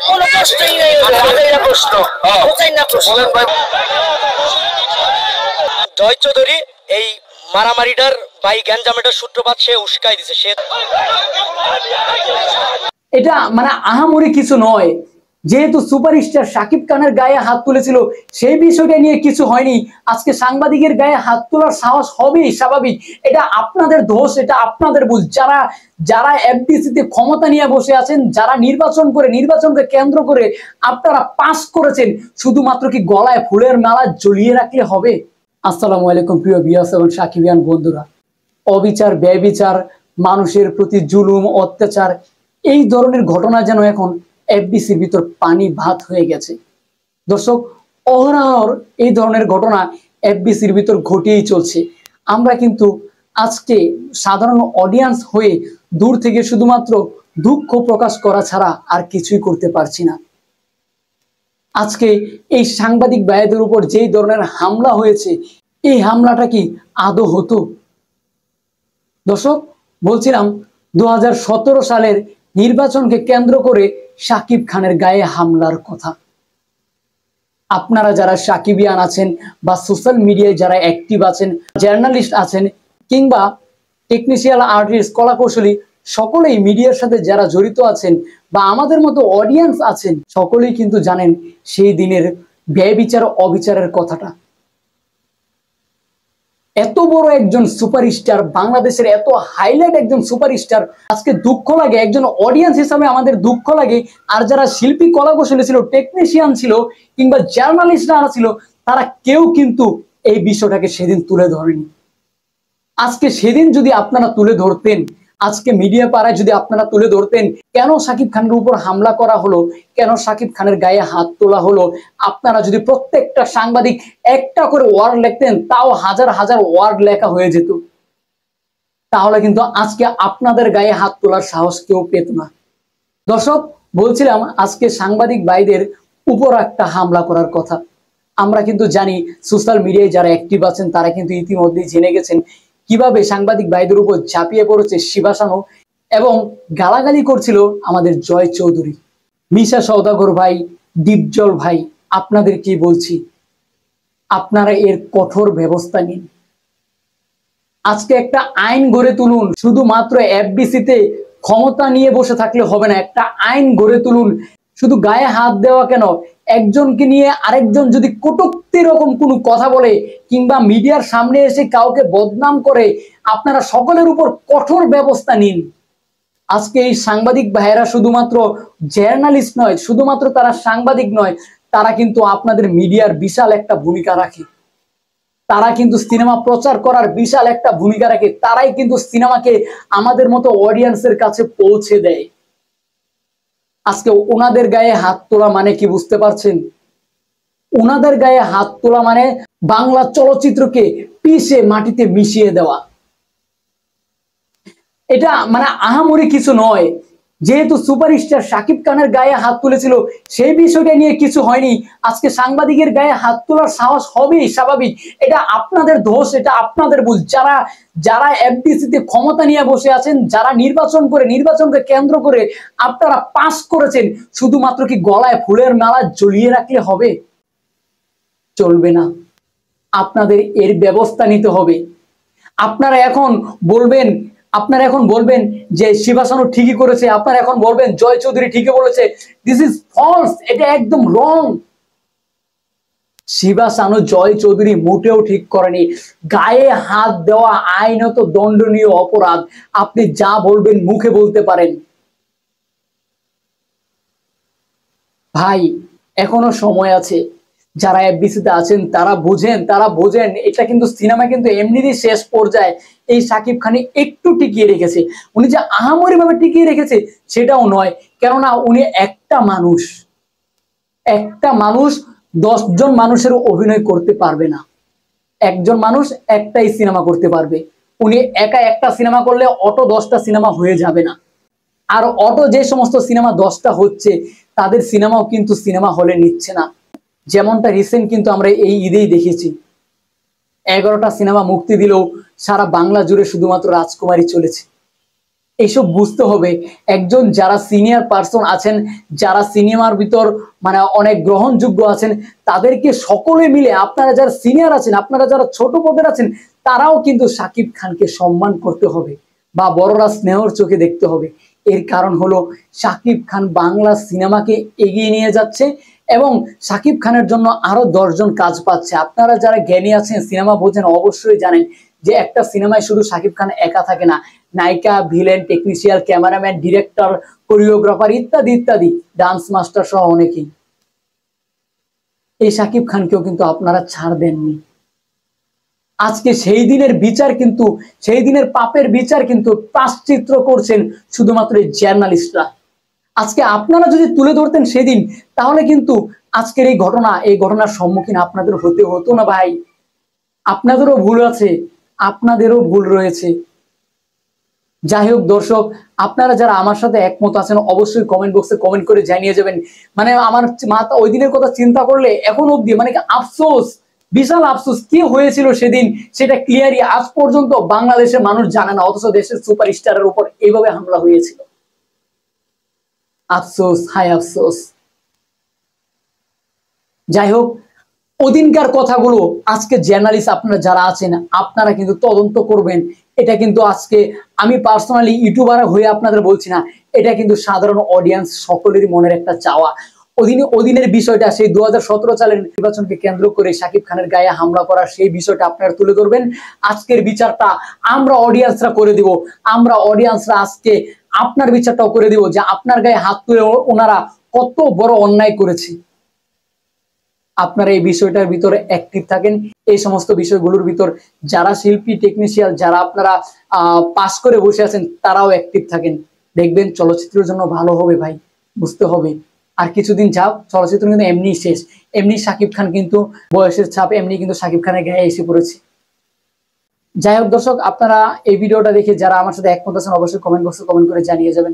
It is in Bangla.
কোনো প্রশ্নই নাই, আদাইরা প্রশ্ন কোথায় না প্রশ্ন। জয় চৌধুরী এই মারামারিটার ভাই গ্যাঞ্জামেটার সূত্রপাত সে উস্কাই দিছে। সে এটা মানে আহামরি কিছু নয়, যেহেতু সুপারস্টার শাকিব খানের গায়ে হাত তুলেছিল সেই বিষয়টা নিয়ে কিছু হয়নি, আজকে সাংবাদিকের গায়ে হাত তোলার সাহস হবেই স্বাভাবিক। এটা আপনাদের দোষ, এটা আপনাদের ভুল। যারা এফডিসিতে ক্ষমতা নিয়ে বসে আছেন, যারা নির্বাচনকে কেন্দ্র করে আপনারা পাস করেছেন, শুধুমাত্র কি গলায় ফুলের মালা ঝুলিয়ে রাখলে হবে? আসসালামু আলাইকুম প্রিয় ভিউয়ার্স এবং সাকিবিয়ান বন্ধুরা। অবিচার, ব্যভিচার, মানুষের প্রতি জুলুম, অত্যাচার, এই ধরনের ঘটনা যেন এখন এফডিসির ভিতর পানি ভাত হয়ে গেছে। দর্শক, অহরহ এই ধরনের ঘটনা এফডিসির ভিতর ঘটেই চলছে। আমরা কিন্তু আজকে সাধারণ অডিয়েন্স হয়ে দূর থেকে শুধুমাত্র দুঃখ প্রকাশ করা ছাড়া আর কিছুই করতে পারছি না। আজকে এই সাংবাদিক ভাইদের উপর যেই ধরনের হামলা হয়েছে, এই হামলাটা কি আদৌ হতো? দর্শক, বলছিলাম 2017 সালের নির্বাচনকে কেন্দ্র করে শাকিব খানের গায়ে হামলার কথা। আপনারা যারা সাকিবিয়ান আছেন বা সোশ্যাল মিডিয়ায় যারা অ্যাক্টিভ আছেন, জার্নালিস্ট আছেন কিংবা টেকনিশিয়াল আর্টিস্ট, কলাকৌশলী, সকলেই মিডিয়ার সাথে যারা জড়িত আছেন বা আমাদের মতো অডিয়েন্স আছেন, সকলেই কিন্তু জানেন সেই দিনের ব্যভিচার অবিচারের কথাটা। এত বড় একজন সুপারস্টার, বাংলাদেশের এত হাইলাইট একজন সুপারস্টার, আজকে দুঃখ লাগে, একজন অডিয়েন্স হিসাবে আমাদের দুঃখ লাগে। আর যারা শিল্পী, কলাকৌশলী ছিল, টেকনিশিয়ান ছিল কিংবা জার্নালিস্টরা ছিল, তারা কেউ কিন্তু এই বিষয়টাকে সেদিন তুলে ধরেনি। আজকে সেদিন যদি আপনারা তুলে ধরতেন, আজকে মিডিয়া পাড়ায় যদি আপনারা তুলে ধরতেন কেন শাকিব খানের উপর হামলা করা হলো, কেন শাকিব খানের গায়ে হাত তোলা হলো, আপনারা যদি প্রত্যেকটা সাংবাদিক একটা করে ওয়ার্ড লিখতেন, তাও হাজার হাজার ওয়ার্ড লেখা হয়ে যেত, তাহলে কিন্তু আজকে আপনাদের গায়ে হাত তোলার সাহস কেউ পেত না। দর্শক, বলছিলাম আজকে সাংবাদিক ভাইদের উপর একটা হামলা করার কথা। আমরা কিন্তু জানি সোশ্যাল মিডিয়ায় যারা অ্যাক্টিভ আছেন তারা কিন্তু ইতিমধ্যেই জেনে গেছেন কিভাবে সাংবাদিক ভাইদের উপর ঝাঁপিয়ে পড়েছে শিবাসানু এবং গালাগালি করছিল আমাদের জয় চৌধুরী। মিশা সওদাগর ভাই, দীপজল ভাই, আপনাদের কি বলছি, আপনারা এর কঠোর ব্যবস্থা নিন। আজকে একটা আইন গড়ে তুলুন। শুধুমাত্র এফডিসিতে ক্ষমতা নিয়ে বসে থাকলে হবে না, একটা আইন গড়ে তুলুন। শুধু গায়ে হাত দেওয়া কেন, একজনকে নিয়ে আরেকজন যদি কটূক্তি রকম কোনো কথা বলে কিংবা মিডিয়ার সামনে এসে কাউকে বদনাম করে, আপনারা সকলের উপর কঠোর ব্যবস্থা নিন। আজকে এই সাংবাদিক ভাইয়েরা শুধুমাত্র জার্নালিস্ট নয়, শুধুমাত্র তারা সাংবাদিক নয়, তারা কিন্তু আপনাদের মিডিয়ার বিশাল একটা ভূমিকা রাখে। তারা কিন্তু সিনেমা প্রচার করার বিশাল একটা ভূমিকা রাখে। তারাই কিন্তু সিনেমাকে আমাদের মতো অডিয়েন্সের কাছে পৌঁছে দেয়। আজকে ওনাদের গায়ে হাত তোলা মানে কি বুঝতে পারছেন? ওনাদের গায়ে হাত তোলা মানে বাংলা চলচ্চিত্রকে পিষে মাটিতে মিশিয়ে দেওয়া। এটা মানে আহামরি কিছু নয়, যেহেতু সুপারস্টার শাকিব খানের গায়ে হাত তুলেছিল সেই বিষয়টা নিয়ে কিছু হয়নি, আজকে সাংবাদিকের গায়ে হাত তোলার সাহস হবেই স্বাভাবিক। এটা আপনাদের দোষ, এটা আপনাদের ভুল। যারা এফডিসিতে ক্ষমতা নিয়ে বসে আছেন, যারা নির্বাচনকে কেন্দ্র করে আপনারা পাস করেছেন, শুধুমাত্র কি গলায় ফুলের মালা ঝুলিয়ে রাখলে হবে? চলবে না, আপনাদের এর ব্যবস্থা নিতে হবে। আপনারা এখন বলবেন যে শিবাসানু ঠিকই করেছে, আপনারা এখন বলবেন জয় চৌধুরী ঠিকই বলেছে। দিস ইজ ফলস, এটা একদম রং। শিবাসানু, জয় চৌধুরী মোটেও ঠিক করেনি। গায়ে হাত দেওয়া আইনত দণ্ডনীয় অপরাধ। আপনি যা বলবেন মুখে বলতে পারেন। ভাই, এখনো সময় আছে। যারা এফডিসিতে আছেন তারা বোঝেন এটা কিন্তু সিনেমা কিন্তু এমনিতেই শেষ পর্যায়ে। এই শাকিব খান একটু টিকিয়ে রেখেছে, উনি যে আহামরি ভাবে টিকিয়ে রেখেছে সেটাও নয়, কেননা উনি একটা মানুষ 10 জন মানুষের অভিনয় করতে পারবে না। একজন মানুষ একটাই সিনেমা করতে পারবে। উনি একা একটা সিনেমা করলে অটো 10টা সিনেমা হয়ে যাবে না। আর অটো যে সমস্ত সিনেমা 10টা হচ্ছে, তাদের সিনেমাও কিন্তু সিনেমা হলে নিচ্ছে না। যেমনটা রিসেন্ট কিন্তু আমরা এই ঈদেই দেখেছি, 11টা সিনেমা মুক্তি দিলেও সারা বাংলা জুড়ে শুধুমাত্র রাজকুমারী চলেছে। এইসব বুঝতে হবে। একজন যারা সিনিয়র পার্সন আছেন, যারা সিনেমার ভিতর মানে অনেক গ্রহণযোগ্য আছেন, তাদেরকে সকলে মিলে, আপনারা যারা সিনিয়র আছেন, আপনারা যারা ছোট পদের আছেন, তারাও কিন্তু শাকিব খানকে সম্মান করতে হবে বা বড়রা স্নেহর চোখে দেখতে হবে। এর কারণ হলো শাকিব খান বাংলা সিনেমাকে এগিয়ে নিয়ে যাচ্ছে এবং শাকিব খানের জন্য আরো 10 জন কাজ পাচ্ছে। আপনারা যারা জ্ঞানী আছেন, সিনেমা বোঝেন, অবশ্যই জানেন যে একটা সিনেমায় শুধু শাকিব খান একা থাকে না, নায়িকা, villain, technician, cameraman, director, choreographer ইত্যাদি ইত্যাদি, ডান্স মাস্টার সহ অনেকেই। এই শাকিব খানকেও কিন্তু আপনারা ছাড় দেননি। আজকে সেই দিনের বিচার কিন্তু, সেই দিনের পাপের বিচার কিন্তু প্রায়শ্চিত্ত করছেন শুধুমাত্র এই জার্নালিস্টরা। আজকে আপনারা যদি তুলে ধরতেন সেদিন, তাহলে কিন্তু আজকের এই ঘটনার সম্মুখীন আপনাদের হতে হতো না ভাই। আপনাদেরও ভুল আছে, আপনাদেরও ভুল রয়েছে। যাই হোক দর্শক, আপনারা যারা আমার সাথে একমত আছেন অবশ্যই কমেন্ট বক্সে কমেন্ট করে জানিয়ে যাবেন। মানে আমার মাথা ওই দিনের কথা চিন্তা করলে এখন অব্দি মানে আফসোস, বিশাল আফসোস, কি হয়েছিল সেদিন সেটা ক্লিয়ারই আজ পর্যন্ত বাংলাদেশের মানুষ জানে না, অথচ দেশের সুপারস্টারের উপর এইভাবে হামলা হয়েছিল। আফসোস, হায় আফসোস। যাই হোক, ওদিনকার কথাগুলো আজকে জার্নালিস্ট আপনারা যারা আছেন আপনারা কিন্তু তদন্ত করবেন। এটা কিন্তু আজকে আমি পার্সোনালি ইউটিউবার হয়ে আপনাদের বলছি না, এটা কিন্তু সাধারণ অডিয়েন্স সকলেরই মনের একটা চাওয়া। ওদিনের বিষয়টা, সেই 2017 সালের নির্বাচনকে কেন্দ্র করে শাকিব খানের গায়ে হামলা করা সেই বিষয়টা আপনারা তুলে ধরবেন। আজকের বিচারটা আমরা অডিয়েন্সরা করে দিব। আমরা অডিয়েন্সরা আজকে আপনার বিচারটাও করে দিব যে আপনার গায়ে হাত তুলে ওনারা কত বড় অন্যায় করেছে। আপনারা এই বিষয়টার ভিতরে অ্যাক্টিভ থাকেন। এই সমস্ত বিষয়গুলোর ভিতর যারা শিল্পী, টেকনিশিয়ান, যারা আপনারা পাস করে বসে আছেন, তারাও অ্যাক্টিভ থাকেন। দেখবেন চলচ্চিত্রের জন্য ভালো হবে ভাই, বুঝতে হবে। আর কিছুদিন যাও, চলচ্চিত্র কিন্তু এমনি শেষ। এমনি শাকিব খান কিন্তু বয়সের ছাপ এমনি কিন্তু শাকিব খানের গায়ে এসে পড়েছে। যাই হোক দর্শক, আপনারা এই ভিডিওটা দেখে যারা আমার সাথে একমত আছেন অবশ্যই কমেন্ট বক্সে কমেন্ট করে জানিয়ে যাবেন।